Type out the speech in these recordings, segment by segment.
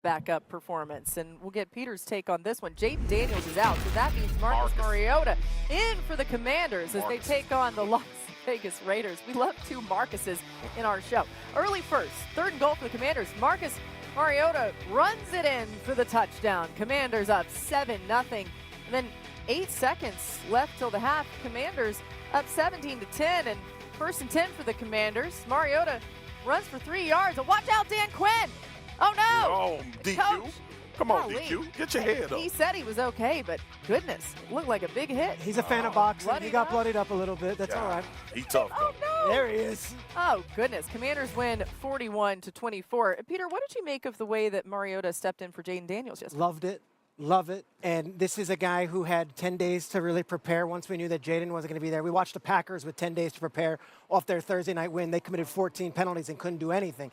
backup performance. And we'll get Peter's take on this one. Jayden Daniels is out, so that means Marcus Mariota in for the Commanders as they take on the Las Vegas Raiders. We love two Marcuses in our show. Early first, 3rd and goal for the Commanders. Marcus Mariota runs it in for the touchdown. Commanders up 7-0. And then 8 seconds left till the half. Commanders up 17-10. And 1st and 10 for the Commanders. Mariota runs for 3 yards. And watch out, Dan Quinn. Oh, no. Oh, DQ. Coach. Come on, Golly. DQ. Get your head up. He said he was okay, but goodness, looked like a big hit. He's a fan of boxing. He got up. bloodied up a little bit. That's all right. He tough, Oh, though. no. There he is. Oh, goodness. Commanders win 41-24. Peter, what did you make of the way that Mariota stepped in for Jayden Daniels yesterday? Loved it. Love it. And this is a guy who had 10 days to really prepare once we knew that Jayden wasn't going to be there. We watched the Packers with 10 days to prepare off their Thursday night win. They committed 14 penalties and couldn't do anything.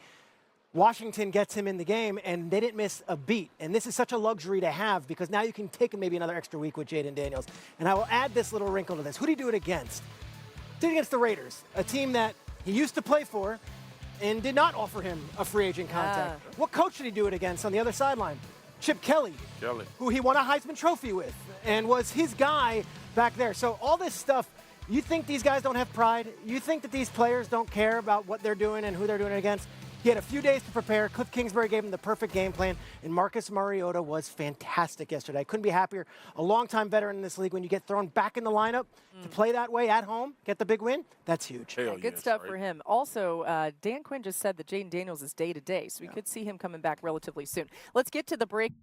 Washington gets him in the game, and they didn't miss a beat. And this is such a luxury to have because now you can take maybe another extra week with Jayden Daniels. And I will add this little wrinkle to this. Who did he do it against? Did it against the Raiders, a team that he used to play for and did not offer him a free agent contract. What coach did he do it against on the other sideline? Chip Kelly, who he won a Heisman Trophy with and was his guy back there. So all this stuff, you think these guys don't have pride? You think that these players don't care about what they're doing and who they're doing it against? He had a few days to prepare. Cliff Kingsbury gave him the perfect game plan, and Marcus Mariota was fantastic yesterday. I couldn't be happier. A longtime veteran in this league, when you get thrown back in the lineup to play that way at home, get the big win, that's huge. Good stuff for him. Also, Dan Quinn just said that Jayden Daniels is day-to-day, so we could see him coming back relatively soon. Let's get to the break.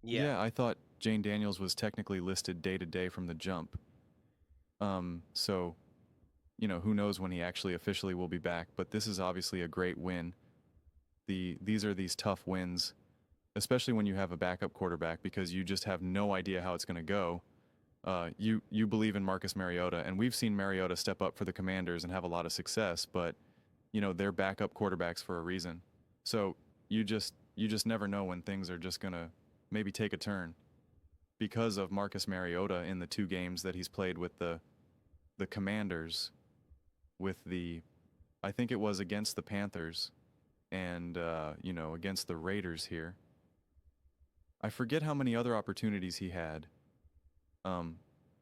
Yeah, I thought Jayden Daniels was technically listed day-to-day from the jump. So, you know, who knows when he actually officially will be back, but this is obviously a great win. These are these tough wins, especially when you have a backup quarterback, because you just have no idea how it's going to go. You believe in Marcus Mariota, and we've seen Mariota step up for the Commanders and have a lot of success, but you know, they're backup quarterbacks for a reason. So you just never know when things are just going to maybe take a turn. Because of Marcus Mariota in the 2 games that he's played with the Commanders, with I think it was against the Panthers and you know, against the Raiders here. I forget how many other opportunities he had.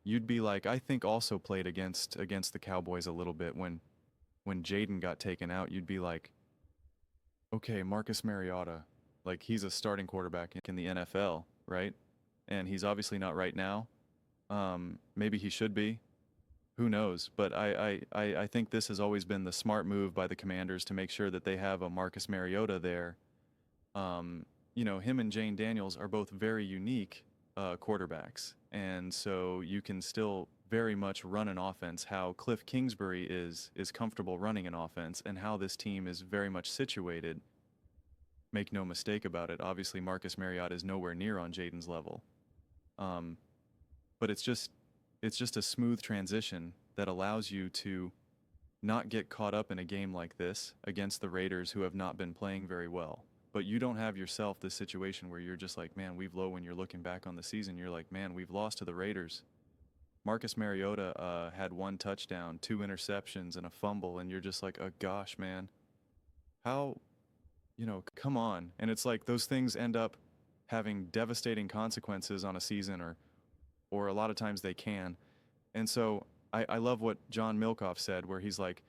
You'd be like, I think also played against the Cowboys a little bit when Jayden got taken out. You'd be like, okay, Marcus Mariota, like he's a starting quarterback in the NFL, right? And he's obviously not right now. Maybe he should be. Who knows? But I think this has always been the smart move by the Commanders to make sure that they have a Marcus Mariota there. You know, him and Jayden Daniels are both very unique quarterbacks. And so you can still very much run an offense how Cliff Kingsbury is comfortable running an offense and how this team is very much situated. Make no mistake about it. Obviously, Marcus Mariota is nowhere near on Jayden's level. But it's just a smooth transition that allows you to not get caught up in a game like this against the Raiders, who have not been playing very well. But you don't have yourself this situation where you're just like, man, we've low. When you're looking back on the season, you're like, man, we've lost to the Raiders. Marcus Mariota had 1 touchdown, 2 interceptions, and a fumble, and you're just like, oh gosh, man, how, you know, come on. And it's like those things end up having devastating consequences on a season, or a lot of times they can. And so I love what John Milkoff said, where he's like,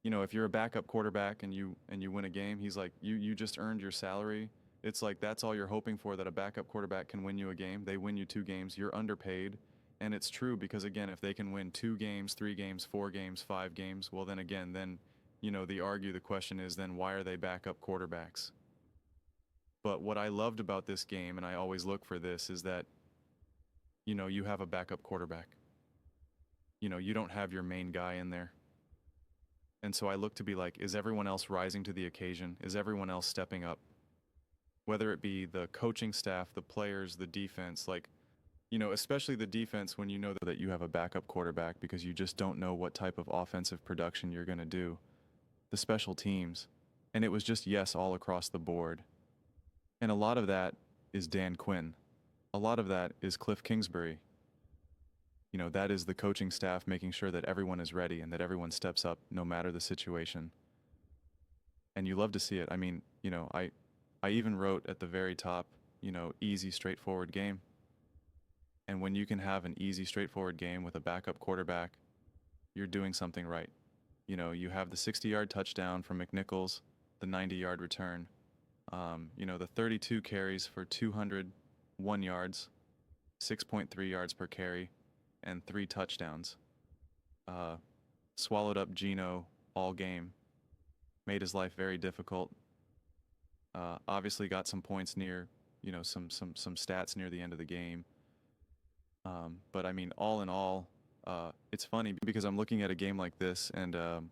you know, if you're a backup quarterback and you win a game, he's like, you just earned your salary. It's like that's all you're hoping for, that a backup quarterback can win you a game. They win you 2 games, you're underpaid. And it's true, because again, if they can win 2 games, 3 games, 4 games, 5 games, well then again, then, you know, the question is then why are they backup quarterbacks? But what I loved about this game, and I always look for this, is that, you know, you have a backup quarterback. You know, you don't have your main guy in there. And so I look to be like, is everyone else rising to the occasion? Is everyone else stepping up? Whether it be the coaching staff, the players, the defense, like, you know, especially the defense, when you know that you have a backup quarterback, because you just don't know what type of offensive production you're going to do. The special teams. And it was just yes all across the board. And a lot of that is Dan Quinn. A lot of that is Cliff Kingsbury. You know, that is the coaching staff making sure that everyone is ready and that everyone steps up no matter the situation. And you love to see it. I mean, you know, I even wrote at the very top, easy, straightforward game. And when you can have an easy, straightforward game with a backup quarterback, you're doing something right. You have the 60-yard touchdown from McNichols, the 90-yard return, the 32 carries for 201 yards, 6.3 yards per carry, and 3 touchdowns. Swallowed up Geno all game, made his life very difficult. Obviously got some points near, some stats near the end of the game. But I mean, all in all, it's funny because I'm looking at a game like this and a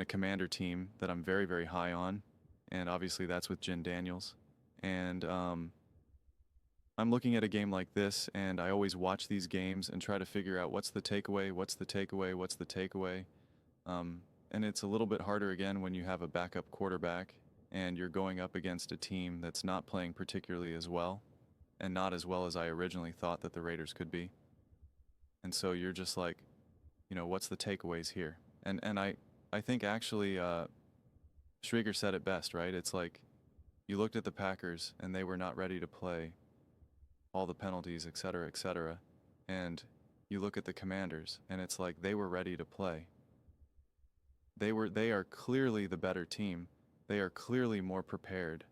Commander team that I'm very, very high on, and obviously that's with Jayden Daniels. And I'm looking at a game like this, and I always watch these games and try to figure out what's the takeaway, what's the takeaway, what's the takeaway. And it's a little bit harder again when you have a backup quarterback and you're going up against a team that's not playing particularly as well, and not as well as I originally thought that the Raiders could be. And so you're just like, what's the takeaways here? And I think actually Schrager said it best, right? It's like you looked at the Packers and they were not ready to play all the penalties, et cetera, and you look at the Commanders and it's like they were ready to play. They are clearly the better team. They are clearly more prepared.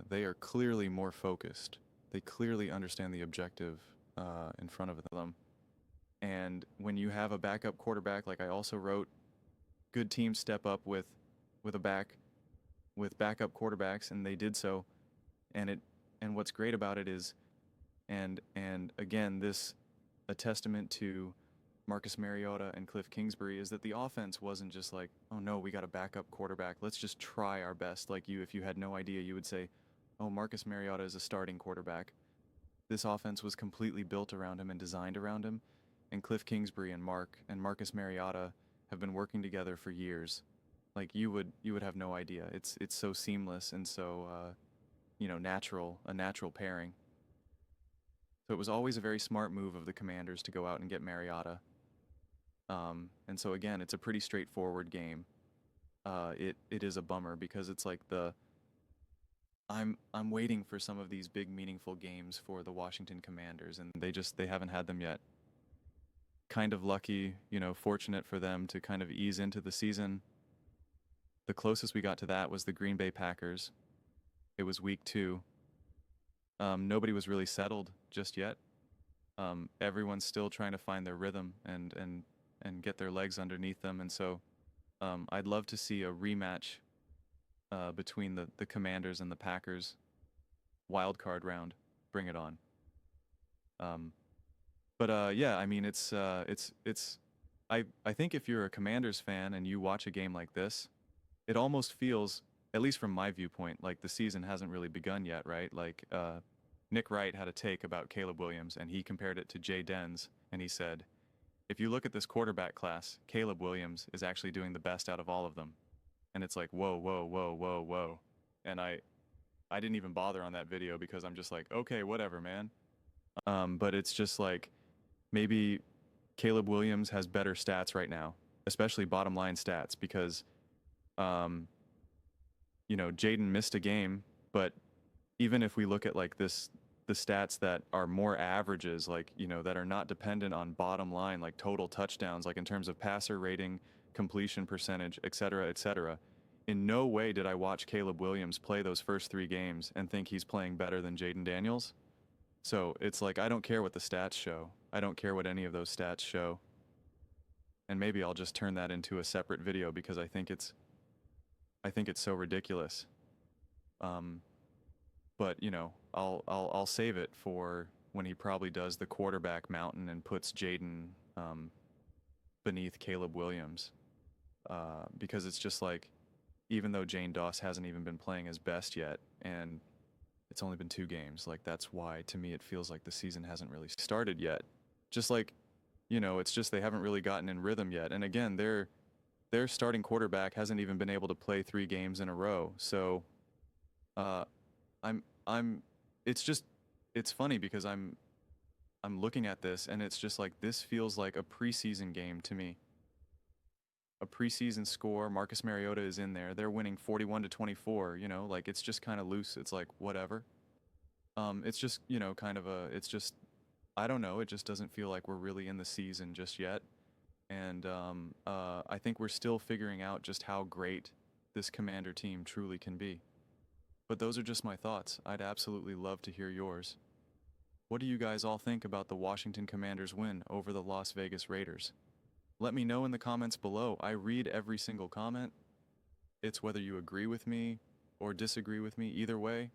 They are clearly more focused. They clearly understand the objective in front of them. And when you have a backup quarterback, like I also wrote, good teams step up with backup quarterbacks, and they did so. And what's great about it is, and again, this a testament to Marcus Mariota and Cliff Kingsbury, is that the offense wasn't just like, oh no, we got a backup quarterback, let's just try our best. Like if you had no idea, you would say, oh, Marcus Mariota is a starting quarterback. This offense was completely built around him and designed around him. And Cliff Kingsbury and Marcus Mariota have been working together for years. Like you would have no idea. It's so seamless and so a natural pairing. So it was always a very smart move of the Commanders to go out and get Mariota. And so again, it's a pretty straightforward game. It is a bummer because it's like I'm waiting for some of these big meaningful games for the Washington Commanders, and they haven't had them yet. Kind of lucky, fortunate for them to kind of ease into the season. The closest we got to that was the Green Bay Packers. It was week 2. Nobody was really settled just yet. Everyone's still trying to find their rhythm and get their legs underneath them. And so I'd love to see a rematch between the Commanders and the Packers wild card round. Bring it on. But yeah, I mean, I think if you're a Commanders fan and you watch a game like this, it almost feels, at least from my viewpoint, like the season hasn't really begun yet, right? Like Nick Wright had a take about Caleb Williams, and he compared it to Jayden's, and he said, if you look at this quarterback class, Caleb Williams is actually doing the best out of all of them. And it's like, whoa, whoa, whoa, whoa, whoa. And I didn't even bother on that video because I'm just like, okay, whatever, man. But it's just like, maybe Caleb Williams has better stats right now, especially bottom line stats, because, Jayden missed a game, but even if we look at like the stats that are more averages, like, that are not dependent on bottom line, like total touchdowns, like in terms of passer rating, completion percentage, et cetera, in no way did I watch Caleb Williams play those first 3 games and think he's playing better than Jayden Daniels. So it's like, I don't care what the stats show. I don't care what any of those stats show. And maybe I'll just turn that into a separate video because I think it's so ridiculous. But I'll save it for when he probably does the quarterback mountain and puts Jayden beneath Caleb Williams. Because it's just like, even though Jane Doss hasn't even been playing his best yet, and it's only been 2 games, like that's why to me it feels like the season hasn't really started yet. Just like, it's just they haven't really gotten in rhythm yet. And again, their starting quarterback hasn't even been able to play 3 games in a row. So it's funny because I'm looking at this and it's just like, this feels like a preseason game to me. a preseason score. Marcus Mariota is in there. They're winning 41-24, you know, like it's just kind of loose. It's like whatever. It's just, you know, kind of a, it's just, I don't know. It just doesn't feel like we're really in the season just yet. And I think we're still figuring out just how great this Commander team truly can be. But those are just my thoughts. I'd absolutely love to hear yours. What do you guys all think about the Washington Commanders' win over the Las Vegas Raiders? Let me know in the comments below. I read every single comment. It's whether you agree with me or disagree with me. Either way,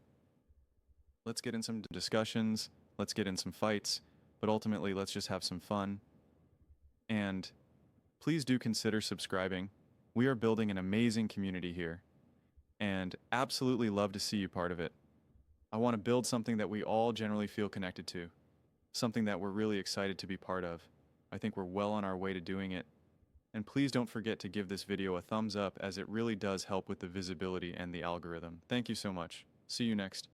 let's get in some discussions. Let's get in some fights. But ultimately, let's just have some fun. And please do consider subscribing. We are building an amazing community here. And absolutely love to see you part of it. I want to build something that we all generally feel connected to. Something that we're really excited to be part of. I think we're well on our way to doing it. And please don't forget to give this video a thumbs up, as it really does help with the visibility and the algorithm. Thank you so much. See you next.